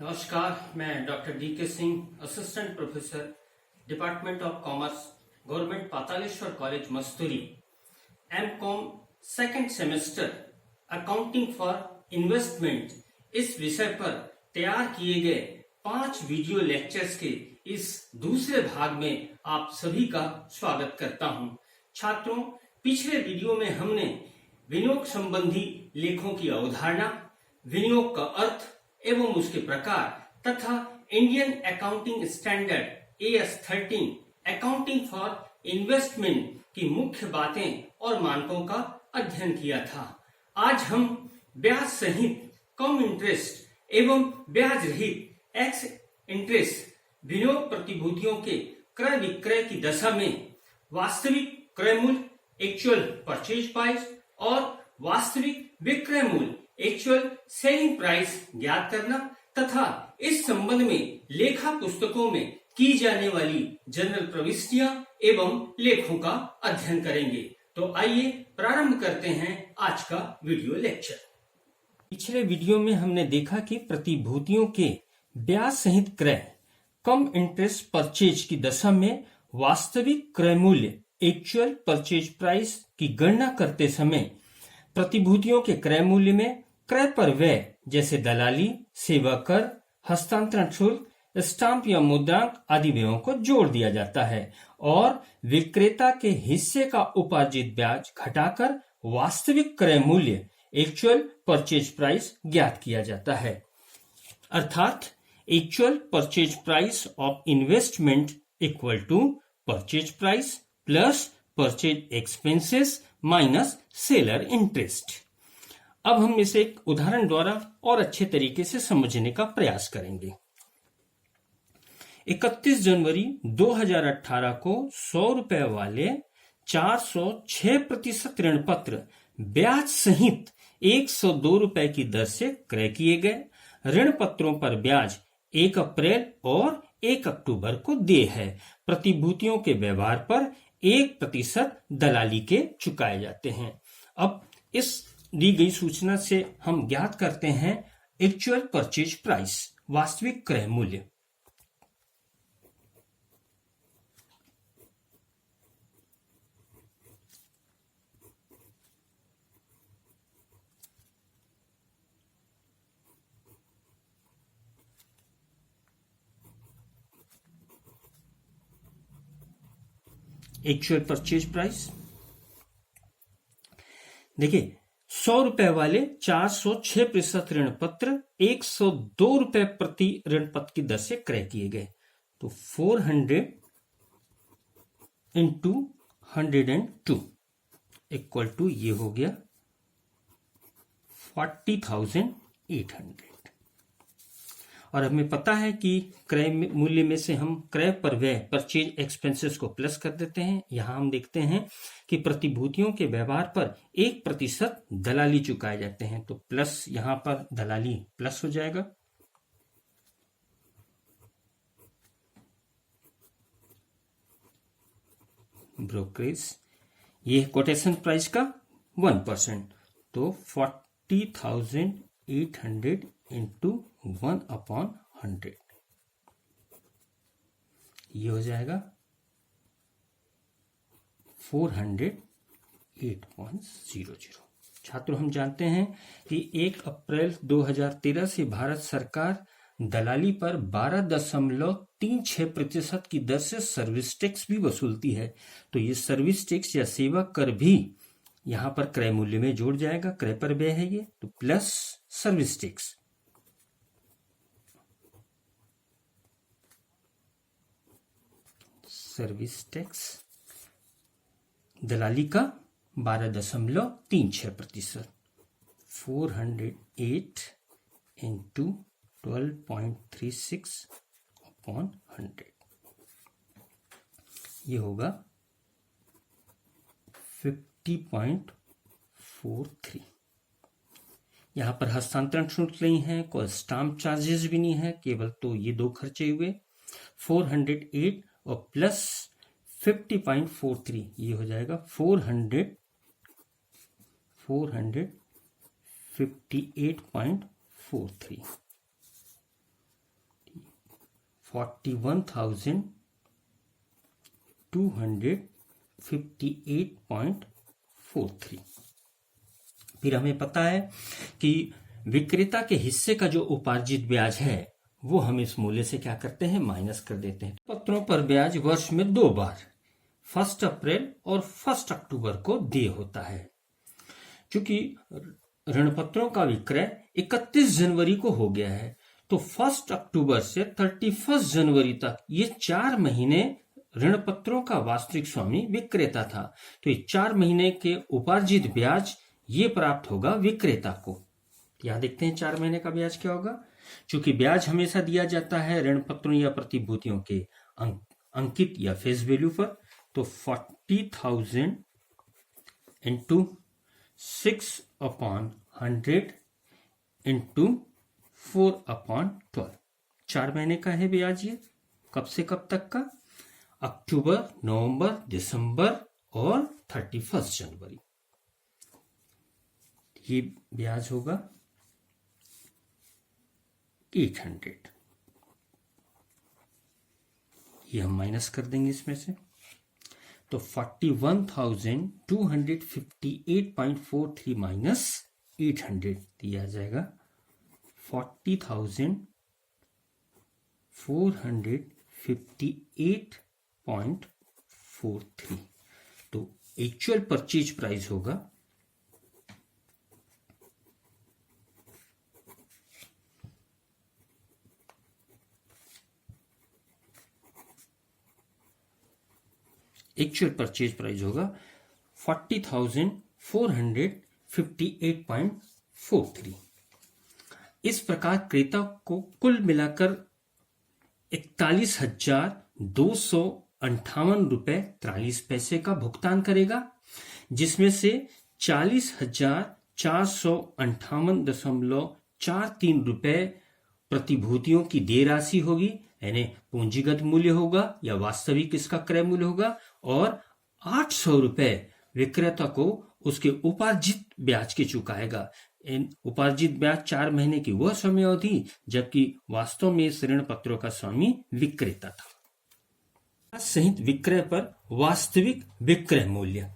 नमस्कार, मैं doctor D K. Singh, assistant professor, department of commerce, government Pataleshwar college Masturi, MCom second semester, accounting for investment, इस विषय पर तैयार किए गए 5 वीडियो लेक्चर्स के इस दूसरे भाग में आप सभी का स्वागत करता हूं। छात्रों, पिछले वीडियो में हमने विनियोग संबंधी लेखों की अवधारणा, विनियोग का अर्थ एवं उसके प्रकार तथा Indian accounting standard AS13 accounting for investment की मुख्य बातें और मानकों का अध्ययन किया था। आज हम ब्याज सहित कम इंटरेस्ट एवं ब्याज रहित एक्स इंटरेस्ट विनियोग प्रतिभूतियों के क्रय विक्रय की दशा में वास्तविक क्रय मूल्य एक्चुअल परचेज प्राइस और वास्तविक विक्रय मूल्य एक्चुअल सेलिंग प्राइस ज्ञात करना तथा इस संबंध में लेखा पुस्तकों में की जाने वाली जनरल प्रविष्टियां एवं लेखों का अध्ययन करेंगे। तो आइए प्रारंभ करते हैं आज का वीडियो लेक्चर। पिछले वीडियो में हमने देखा कि प्रतिभूतियों के ब्याज सहित क्रय कम इंटरेस्ट परचेज की दशा में वास्तविक क्रय मूल्य एक्चुअल परचेज प्राइस की गणना करते समय प्रतिभूतियों के क्रय मूल्य में क्रय पर व्यय जैसे दलाली, सेवा कर, हस्तांतरण शुल्क, स्टाम्प या मुद्रांक आदि व्ययों को जोड़ दिया जाता है और विक्रेता के हिस्से का उपार्जित ब्याज घटाकर वास्तविक क्रय मूल्य एक्चुअल परचेज प्राइस ज्ञात किया जाता है। अर्थात actual purchase price of investment equal to purchase price plus purchase expenses minus seller interest. अब हम इसे एक उदाहरण द्वारा और अच्छे तरीके से समझने का प्रयास करेंगे। 31 जनवरी 2018 को 100 रुपए वाले 406% ऋण पत्र ब्याज सहित 102 रुपए की दर से क्रय किए गए। ऋण पत्रों पर ब्याज 1 अप्रैल और 1 अक्टूबर को देय है। प्रतिभूतियों के व्यवहार पर 1% दलाली के चुकाए जाते हैं। अब इस दी गई सूचना से हम ज्ञात करते हैं एक्चुअल परचेज प्राइस, वास्तविक क्रय मूल्य। एक्चुअल परचेज प्राइस देखिए, 100 रुपए वाले 406% ऋण पत्र 102 रुपए प्रति ऋण पत्र की दर से क्रय किए गए। तो 400 इंटू 102 इक्वल टू ये हो गया 40,800। और हमें पता है कि क्रय मूल्य में से हम क्रय पर व्यय परचेज एक्सपेंसेस को प्लस कर देते हैं। यहां हम देखते हैं कि प्रतिभूतियों के व्यवहार पर 1% दलाली चुकाए जाते हैं, तो प्लस यहां पर दलाली प्लस हो जाएगा। ब्रोकरेज, ये कोटेशन प्राइस का 1%, तो 40,800 इंटू 1/100 ये हो जाएगा 408.00। छात्रों, हम जानते हैं कि 1 अप्रैल 2013 से भारत सरकार दलाली पर 12.36% की दर से सर्विस टैक्स भी वसूलती है। तो ये सर्विस टैक्स या सेवा कर भी यहां पर क्रय मूल्य में जोड़ जाएगा। क्रय पर व्यय है ये, तो plus service tax. Service tax दलाली का 12.36%, 408 इंटू 12.36/100 ये होगा 50.43। यहां पर हस्तांतरण शुल्क नहीं है, कोई स्टाम्प चार्जेस भी नहीं है, केवल तो ये 2 खर्चे हुए। 408 और प्लस 50.43 ये हो जाएगा 458.43। 41,258.43। फिर हमें पता है कि विक्रेता के हिस्से का जो उपार्जित ब्याज है वो हम इस मूल्य से क्या करते हैं, माइनस कर देते हैं। पत्रों पर ब्याज वर्ष में 2 बार 1 अप्रैल और 1 अक्टूबर को देय होता है। क्योंकि ऋण पत्रों का विक्रय 31 जनवरी को हो गया है, तो 1 अक्टूबर से 31 जनवरी तक ये 4 महीने ऋण पत्रों का वास्तविक स्वामी विक्रेता था। तो ये 4 महीने के उपार्जित ब्याज ये प्राप्त होगा विक्रेता को। यहां देखते हैं 4 महीने का ब्याज क्या होगा। चूंकि ब्याज हमेशा दिया जाता है ऋण पत्रों या प्रतिभूतियों के अंकित या फेस वैल्यू पर, तो 40,000 इंटू 6/100 इंटू 4/12। 4 महीने का है ब्याज ये। कब से कब तक का? अक्टूबर, नवंबर, दिसंबर और 31 जनवरी। ये ब्याज होगा 800। ये हम माइनस कर देंगे इसमें से, तो 41,258.43 माइनस 800 दिया जाएगा 40,458.43। तो एक्चुअल परचेज प्राइस होगा एक्चुअल परचेज प्राइस होगा 40,458.43। इस प्रकार क्रेता को कुल मिलाकर 41,258 रुपए 43 पैसे का भुगतान करेगा, जिसमें से 40,458.43 रुपए प्रतिभूतियों की देय राशि होगी, यानी पूंजीगत मूल्य होगा या वास्तविक इसका क्रय मूल्य होगा, और 800 रुपए विक्रेता को उसके उपार्जित ब्याज के चुकाएगा। उपार्जित ब्याज 4 महीने की वह समय अवधि जबकि वास्तव में इस ऋण पत्रों का स्वामी विक्रेता था। सहित विक्रय पर वास्तविक विक्रय मूल्य।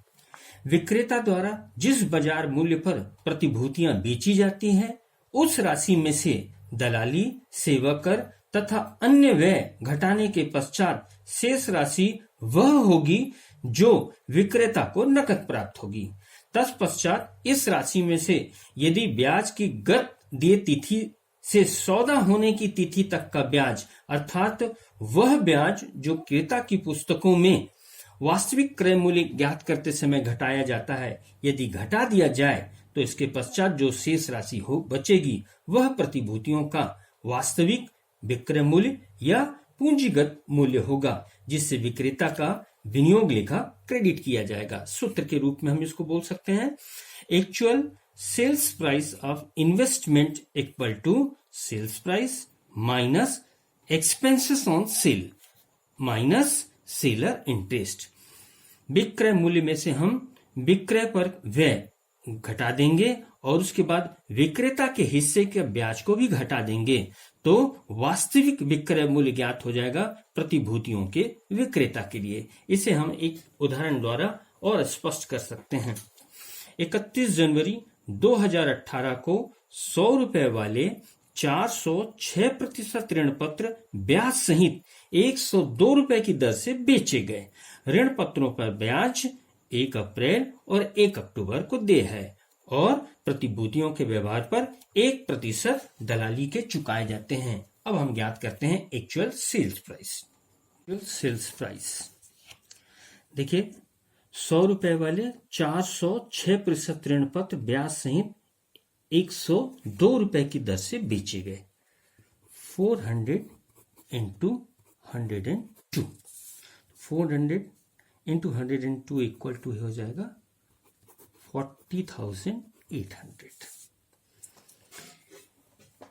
विक्रेता द्वारा जिस बाजार मूल्य पर प्रतिभूतियां बेची जाती हैं, उस राशि में से दलाली, सेवा कर तथा अन्य व्यय घटाने के पश्चात शेष राशि वह होगी जो विक्रेता को नकद प्राप्त होगी। तत्पश्चात इस राशि में से यदि ब्याज की गत देय तिथि से सौदा होने की तिथि तक का ब्याज, अर्थात वह ब्याज जो क्रेता की पुस्तकों में वास्तविक क्रय मूल्य ज्ञात करते समय घटाया जाता है, यदि घटा दिया जाए तो इसके पश्चात जो शेष राशि हो बचेगी वह प्रतिभूतियों का वास्तविक विक्रय मूल्य या पूंजीगत मूल्य होगा, जिससे विक्रेता का विनियोग लेखा क्रेडिट किया जाएगा। सूत्र के रूप में हम इसको बोल सकते हैं actual sales price of investment equal to sales price minus expenses on sale minus seller interest. विक्रय मूल्य में से हम विक्रय पर व्यय घटा देंगे और उसके बाद विक्रेता के हिस्से के ब्याज को भी घटा देंगे, तो वास्तविक विक्रय मूल्य ज्ञात हो जाएगा प्रतिभूतियों के विक्रेता के लिए। इसे हम एक उदाहरण द्वारा और स्पष्ट कर सकते हैं। 31 जनवरी 2018 को 100 रुपए वाले 406% ऋण पत्र ब्याज सहित 102 रुपए की दर से बेचे गए। ऋण पत्रों पर ब्याज 1 अप्रैल और 1 अक्टूबर को देय है और प्रतिभूतियों के व्यवहार पर 1% दलाली के चुकाए जाते हैं। अब हम ज्ञात करते हैं actual sales price. Sales price देखिए, 100 रुपए वाले 406% ऋण पत्र ब्याज सहित 102 रुपए की दर से बेचे गए। 400 इंटू 102, 400 इंटू 102 इक्वल टू हो जाएगा 40,800।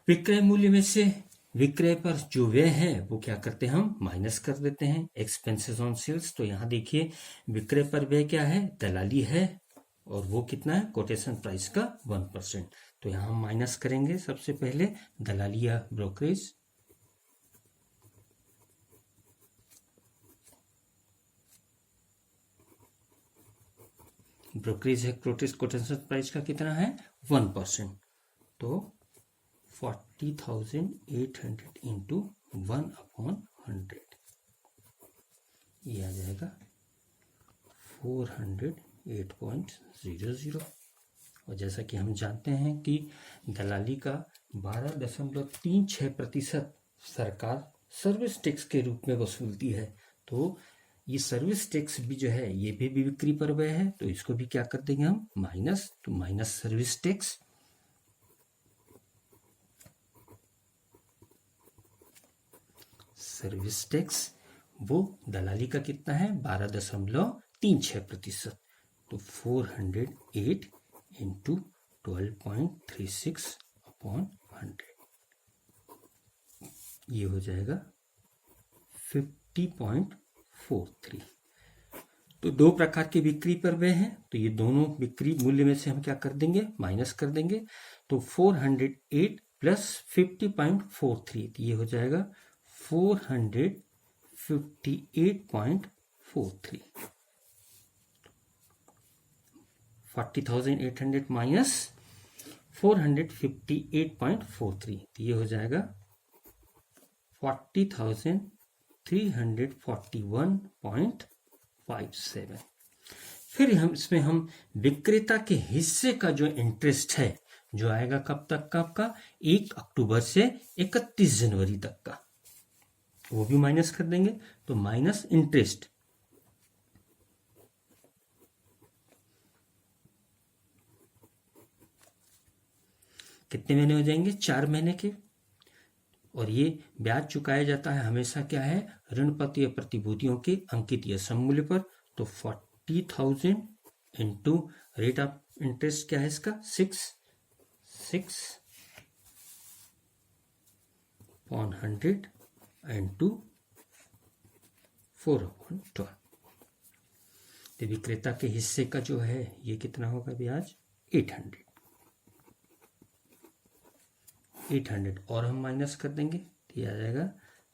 विक्रय मूल्य में से विक्रय पर जो व्यय है वो क्या करते हैं, हम माइनस कर देते हैं एक्सपेंसेस ऑन सेल्स। तो यहां देखिए विक्रय पर व्यय क्या है, दलाली है, और वो कितना है, कोटेशन प्राइस का 1%। तो यहां हम माइनस करेंगे सबसे पहले दलाली या ब्रोकरेज, ब्रोकरेज है कोटेशन प्राइस का कितना है 1%, तो 40,800 इंटू 1/100 ये आ जाएगा 408.00। और जैसा कि हम जानते हैं कि दलाली का 12.36% सरकार सर्विस टैक्स के रूप में वसूलती है, तो ये सर्विस टैक्स भी जो है ये भी बिक्री पर व्यय है, तो इसको भी क्या कर देंगे हम माइनस, तो minus service tax. Service tax वो दलाली का कितना है 12.36%, तो 408 इंटू 12.36/100 ये हो जाएगा 50.43। तो दो प्रकार के बिक्री पर व्यय हैं, तो ये दोनों बिक्री मूल्य में से हम क्या कर देंगे माइनस कर देंगे, तो 408 प्लस 50.43 ये हो जाएगा 458.43। 40,800 माइनस 458.43 ये हो जाएगा 40,341.57। फिर हम विक्रेता के हिस्से का जो इंटरेस्ट है जो आएगा कब तक का आपका 1 अक्टूबर से 31 जनवरी तक का, वो भी माइनस कर देंगे, तो माइनस इंटरेस्ट कितने महीने हो जाएंगे 4 महीने के, और ये ब्याज चुकाया जाता है हमेशा क्या है ऋण पत्र या प्रतिभूतियों के अंकित या सममूल्य पर, तो 40,000 इंटू रेट ऑफ इंटरेस्ट क्या है इसका 6/100 इंटू 4/12। तो विक्रेता के हिस्से का जो है ये कितना होगा ब्याज 800 और हम माइनस कर देंगे तो ये आ जाएगा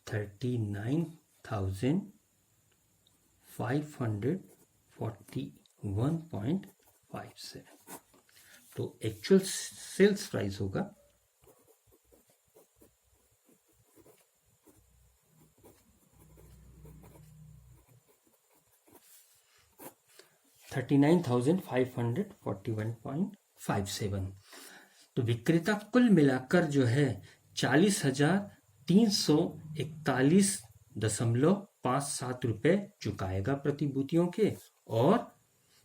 39,541.57। तो एक्चुअल सेल्स प्राइस होगा 39,541.57। तो विक्रेता कुल मिलाकर जो है 40,341.57 रुपए चुकाएगा प्रतिभूतियों के, और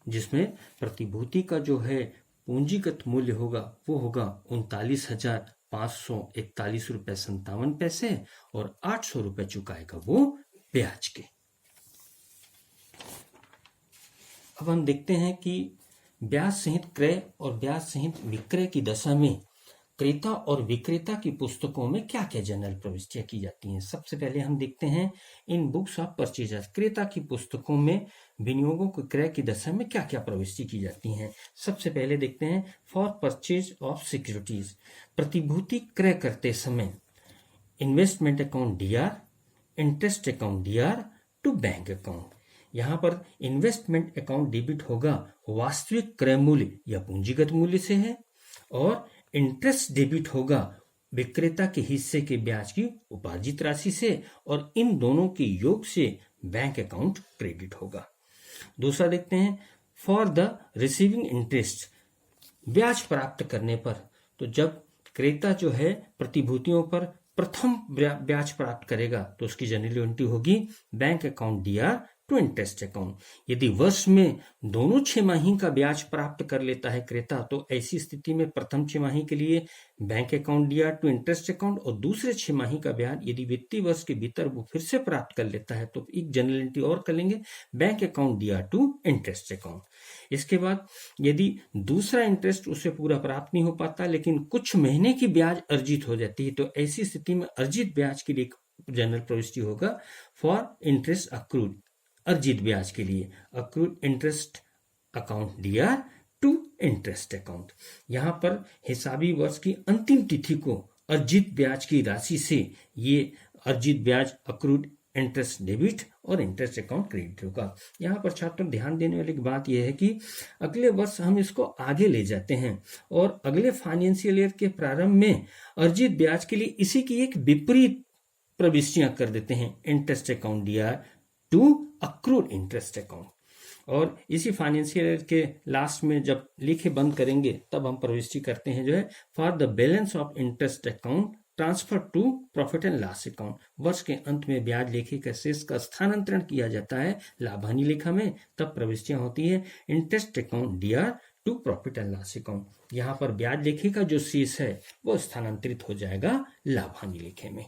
जिसमें प्रतिभूति का जो है पूंजीगत मूल्य होगा वो होगा 39,541 रुपए 57 पैसे, और 800 रुपए चुकाएगा वो ब्याज के। अब हम देखते हैं कि ब्याज सहित क्रय और ब्याज सहित विक्रय की दशा में क्रेता और विक्रेता की पुस्तकों में क्या क्या जनरल प्रविष्टियां की जाती हैं। सबसे पहले हम देखते हैं इन बुक्स ऑफ परचेजर्स, क्रेता की पुस्तकों में विनियोगों को क्रय की दशा में क्या क्या प्रविष्टि की जाती हैं। सबसे पहले देखते हैं फॉर परचेज ऑफ सिक्योरिटीज, प्रतिभूति क्रय करते समय investment account DR, interest account DR to bank account. यहाँ पर इन्वेस्टमेंट अकाउंट डेबिट होगा वास्तविक क्रय मूल्य या पूंजीगत मूल्य से है, और इंटरेस्ट डेबिट होगा विक्रेता के हिस्से के ब्याज की उपार्जित राशि से, और इन दोनों के योग से बैंक अकाउंट क्रेडिट होगा। दूसरा देखते हैं फॉर द रिसीविंग इंटरेस्ट, ब्याज प्राप्त करने पर, तो जब क्रेता जो है प्रतिभूतियों पर प्रथम ब्याज प्राप्त करेगा तो उसकी जनरल एंट्री होगी bank account DR to interest account. यदि वर्ष में दोनों छमाही का ब्याज प्राप्त कर लेता है क्रेता, तो ऐसी स्थिति में प्रथम छमाही के लिए bank account DR to interest account, और दूसरे छमाही का ब्याज यदि वित्तीय वर्ष के भीतर वो फिर से प्राप्त कर लेता है तो एक जनरल एंट्री और कर लेंगे bank account DR to interest account. इसके बाद यदि दूसरा इंटरेस्ट उसे पूरा प्राप्त नहीं हो पाता लेकिन कुछ महीने की ब्याज अर्जित हो जाती है, तो ऐसी स्थिति में अर्जित ब्याज के लिए जनरल प्रविष्टि होगा फॉर इंटरेस्ट अक्रूड, अर्जित ब्याज के लिए accrued interest account DR to interest account. यहां पर हिसाबी वर्ष की अंतिम तिथि को अर्जित ब्याज की राशि से ये अर्जित ब्याज अक्रूड इंटरेस्ट डेबिट और इंटरेस्ट अकाउंट क्रेडिट होगा। यहाँ पर छात्रों ध्यान देने वाली बात यह है कि अगले वर्ष हम इसको आगे ले जाते हैं और अगले फाइनेंशियल ईयर के प्रारंभ में अर्जित ब्याज के लिए इसी की एक विपरीत प्रविष्टियां कर देते हैं, interest account DR to accrued interest account. और इसी फाइनेंशियल ईयर के लास्ट में जब लेखे बंद करेंगे तब हम प्रविष्टि करते हैं जो है for the balance of interest account transfer to profit and loss account. वर्ष के अंत में ब्याज लेखे के शेष का स्थानांतरण किया जाता है लाभ हानि लेखा में, तब प्रविष्टियां होती है interest account DR to profit and loss account. यहाँ पर ब्याज लेखे का जो शेष है वो स्थानांतरित हो जाएगा लाभ हानि लेखे में।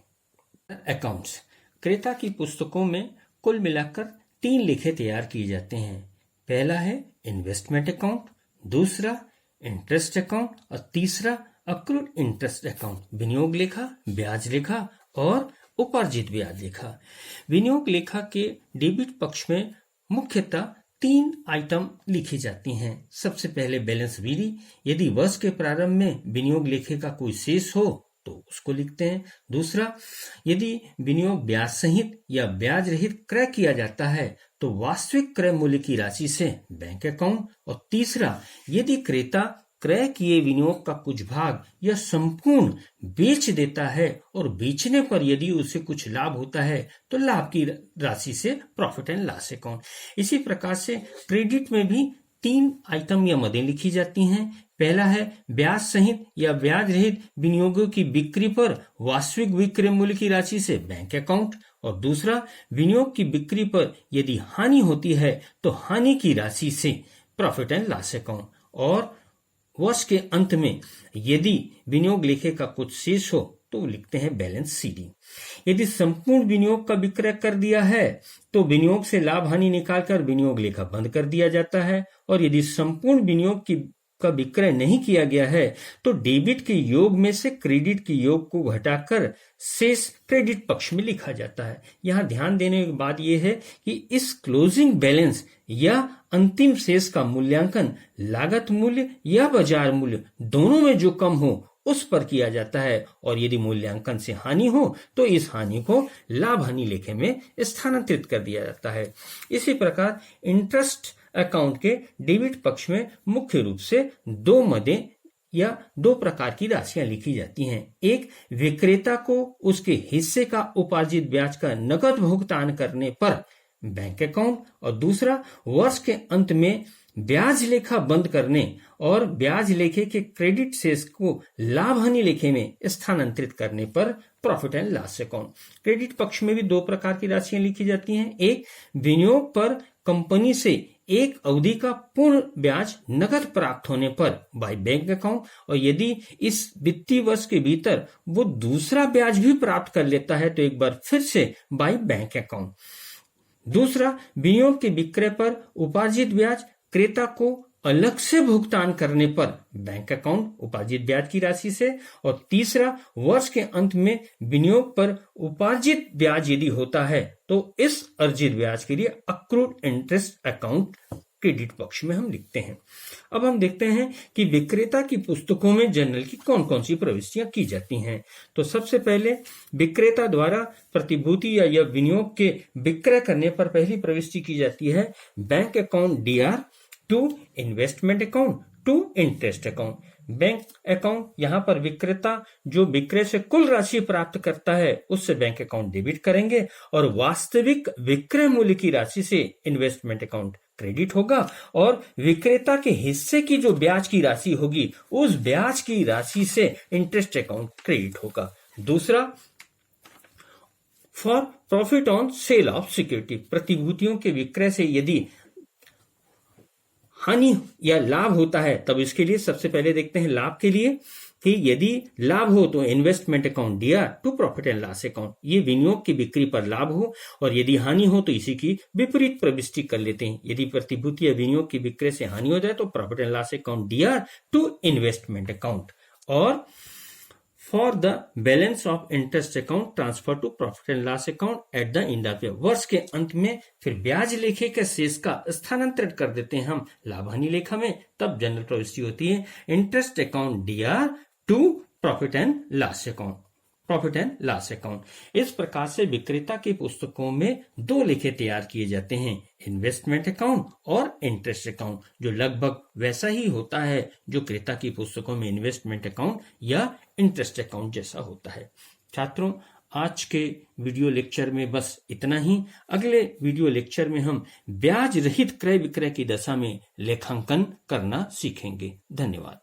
अकाउंट्स क्रेता की पुस्तकों में कुल मिलाकर 3 लेखे तैयार किए जाते हैं। पहला है इन्वेस्टमेंट अकाउंट, दूसरा इंटरेस्ट अकाउंट और तीसरा अक्रूड इंटरेस्ट अकाउंट, विनियोग लेखा, ब्याज लेखा और उपार्जित ब्याज लेखा। विनियोग लेखा के डेबिट पक्ष में मुख्यतः 3 आइटम लिखी जाती हैं। सबसे पहले बैलेंस विधि, यदि वर्ष के प्रारंभ में विनियोग लेखे का कोई शेष हो तो उसको लिखते हैं। दूसरा, यदि विनियोग ब्याज सहित या ब्याज रहित क्रय किया जाता है तो वास्तविक क्रय मूल्य की राशि से बैंक अकाउंट। और तीसरा, यदि क्रेता क्रय किए विनियोग का कुछ भाग या संपूर्ण बेच देता है और बेचने पर यदि उसे कुछ लाभ होता है तो लाभ की राशि से प्रॉफिट एंड लॉस अकाउंट। इसी प्रकार से क्रेडिट में भी 3 आइटम या मदें लिखी जाती हैं। पहला है ब्याज सहित या ब्याज रहित विनियोगों की बिक्री पर वास्तविक विक्रय मूल्य की राशि से बैंक अकाउंट। और दूसरा, विनियोग की बिक्री पर यदि हानि होती है तो हानि की राशि से प्रॉफिट एंड लॉस अकाउंट। और वर्ष के अंत में यदि विनियोग लेखे का कुछ शेष हो तो लिखते हैं बैलेंस सीडी। यदि संपूर्ण विनियोग का विक्रय कर दिया है तो विनियोग से लाभ हानि निकालकर विनियोग लेखा बंद कर दिया जाता है। और यदि संपूर्ण विनियोग का विक्रय नहीं किया गया है तो डेबिट के योग में से क्रेडिट के योग को घटाकर शेष क्रेडिट पक्ष में लिखा जाता है। यहाँ ध्यान देने की बात यह है कि इस क्लोजिंग बैलेंस या अंतिम शेष का मूल्यांकन लागत मूल्य या बाजार मूल्य दोनों में जो कम हो उस पर किया जाता है। और यदि मूल्यांकन से हानि हो तो इस हानि को लाभ हानि लेखे में स्थानांतरित कर दिया जाता है। इसी प्रकार इंटरेस्ट अकाउंट के डेबिट पक्ष में मुख्य रूप से 2 मदें या 2 प्रकार की राशियां लिखी जाती हैं। एक, विक्रेता को उसके हिस्से का उपार्जित ब्याज का नकद भुगतान करने पर बैंक अकाउंट। और दूसरा, वर्ष के अंत में ब्याज लेखा बंद करने और ब्याज लेखे के क्रेडिट शेष को लाभ हानि लेखे में स्थानांतरित करने पर profit and loss account. Credit पक्ष में भी 2 प्रकार की राशियां लिखी जाती हैं। एक, विनियोग पर कंपनी से एक अवधि का पूर्ण ब्याज नकद प्राप्त होने पर बाय बैंक अकाउंट। और यदि इस वित्तीय वर्ष के भीतर वो दूसरा ब्याज भी प्राप्त कर लेता है तो एक बार फिर से बाय बैंक अकाउंट। दूसरा, विनियोग के विक्रय पर उपार्जित ब्याज क्रेता को अलग से भुगतान करने पर बैंक अकाउंट उपार्जित ब्याज की राशि से। और तीसरा, वर्ष के अंत में विनियोग पर उपार्जित ब्याज यदि होता है तो इस अर्जित ब्याज के लिए अक्रूड इंटरेस्ट अकाउंट क्रेडिट पक्ष में हम लिखते हैं। अब हम देखते हैं कि विक्रेता की पुस्तकों में जर्नल की कौन कौन सी प्रविष्टियां की जाती हैं। तो सबसे पहले विक्रेता द्वारा प्रतिभूति या विनियोग के विक्रय करने पर पहली प्रविष्टि की जाती है bank account DR to investment account to interest account. Bank account यहाँ पर विक्रेता जो विक्रय से कुल राशि प्राप्त करता है उससे बैंक अकाउंट डेबिट करेंगे और वास्तविक विक्रय मूल्य की राशि से इन्वेस्टमेंट अकाउंट क्रेडिट होगा। और विक्रेता के हिस्से की जो ब्याज की राशि होगी उस ब्याज की राशि से इंटरेस्ट अकाउंट क्रेडिट होगा। दूसरा, for profit on sale of security, प्रतिभूतियों के विक्रय से यदि हानि या लाभ होता है तब इसके लिए सबसे पहले देखते हैं लाभ के लिए कि यदि लाभ हो तो investment account DR to profit and loss account, ये विनियोग की बिक्री पर लाभ हो। और यदि हानि हो तो इसी की विपरीत प्रविष्टि कर लेते हैं। यदि प्रतिभूति या विनियोग की बिक्री से हानि हो जाए तो profit and loss account DR to investment account. और for the balance of interest account transfer to profit and loss account at the end of year, वर्ष के अंत में फिर ब्याज लेखे के शेष का स्थानांतरित कर देते हैं हम लाभ हानि लेखा में। तब जनरल प्रविष्टि होती है interest account DR to profit and loss account. Profit and loss account. इस प्रकार से विक्रेता की पुस्तकों में दो लेखे तैयार किए जाते हैं, इन्वेस्टमेंट अकाउंट और इंटरेस्ट अकाउंट, जो लगभग वैसा ही होता है जो क्रेता की पुस्तकों में इन्वेस्टमेंट अकाउंट या इंटरेस्ट अकाउंट जैसा होता है। छात्रों, आज के वीडियो लेक्चर में बस इतना ही। अगले वीडियो लेक्चर में हम ब्याज रहित क्रय विक्रय की दशा में लेखांकन करना सीखेंगे। धन्यवाद।